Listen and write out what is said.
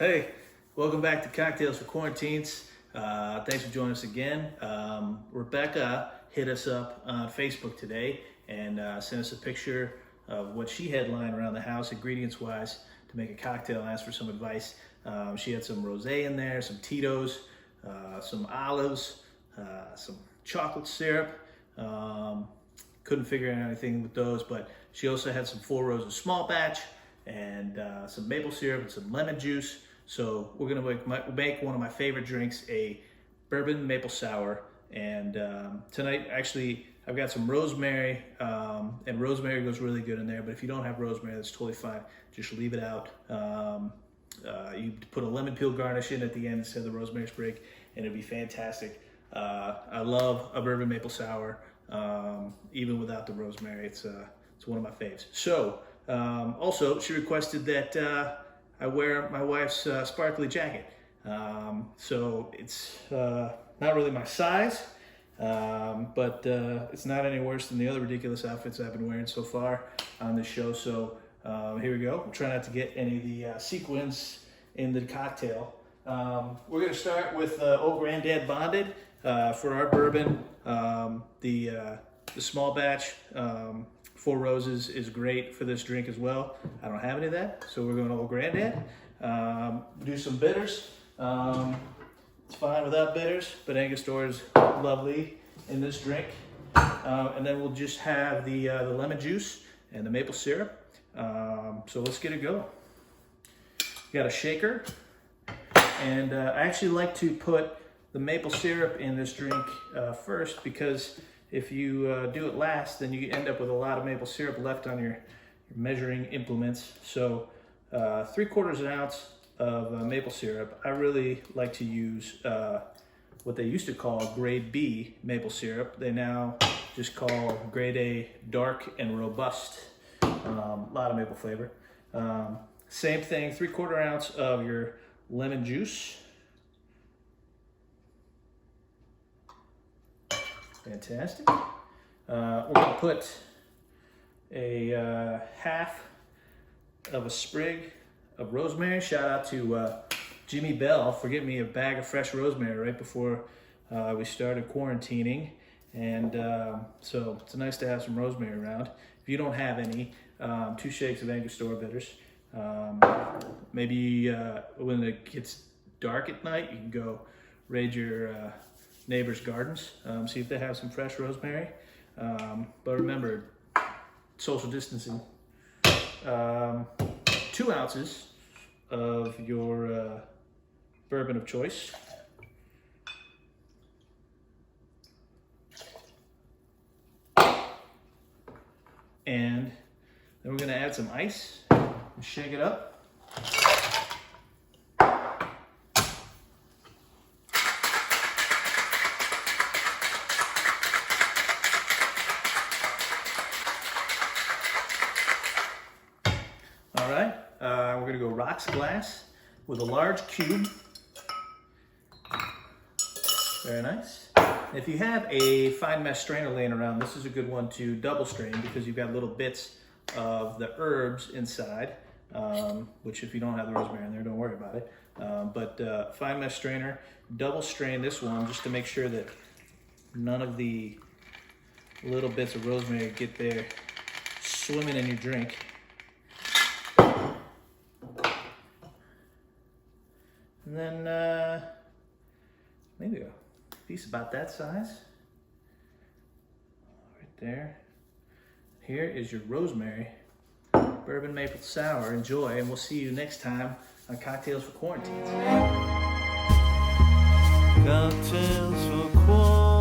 Hey, welcome back to Cocktails for Quarantines. Thanks for joining us again. Rebecca hit us up on Facebook today and sent us a picture of what she had lying around the house, ingredients-wise, to make a cocktail and asked for some advice. She had some rosé in there, some Tito's, some olives, some chocolate syrup. Couldn't figure out anything with those, but she also had some 4 Roses small batch and some maple syrup and some lemon juice. So we're gonna make one of my favorite drinks, a bourbon maple sour. And tonight, actually, I've got some rosemary, and rosemary goes really good in there, but if you don't have rosemary, that's totally fine. Just leave it out. You put a lemon peel garnish in at the end instead of the rosemary sprig, and it'd be fantastic. I love a bourbon maple sour, even without the rosemary. It's one of my faves. So, also, she requested that I wear my wife's sparkly jacket. So it's not really my size, but it's not any worse than the other ridiculous outfits I've been wearing so far on this show. So here we go. We'll try not to get any of the sequins in the cocktail. We're going to start with Old Granddad Bonded for our bourbon. The small batch, 4 Roses, is great for this drink as well. I don't have any of that, so we're going to Old Granddad. Do some bitters. It's fine without bitters, but Angostura is lovely in this drink. And then we'll just have the lemon juice and the maple syrup. So let's get it going. Got a shaker, and I actually like to put the maple syrup in this drink first, because if you do it last, then you end up with a lot of maple syrup left on your measuring implements. So 3/4 ounce of maple syrup. I really like to use what they used to call grade B maple syrup. They now just call grade A dark and robust. A lot of maple flavor. Same thing, 3/4 ounce of your lemon juice. Fantastic. We're going to put a half of a sprig of rosemary. Shout out to Jimmy Bell for getting me a bag of fresh rosemary right before we started quarantining. And so it's nice to have some rosemary around. If you don't have any, 2 shakes of Angostura Bitters. Maybe when it gets dark at night, you can go raid your neighbors' gardens, see if they have some fresh rosemary. But remember, social distancing. 2 ounces of your bourbon of choice. And then we're going to add some ice and shake it up. All right, we're going to go rocks glass with a large cube. Very nice. If you have a fine mesh strainer laying around, this is a good one to double strain, because you've got little bits of the herbs inside, which if you don't have the rosemary in there, don't worry about it. But fine mesh strainer, double strain this one just to make sure that none of the little bits of rosemary get there swimming in your drink. And then maybe a piece about that size, right there. Here is your rosemary bourbon maple sour. Enjoy, and we'll see you next time on Cocktails for Quarantines. Cocktails for Quarantines.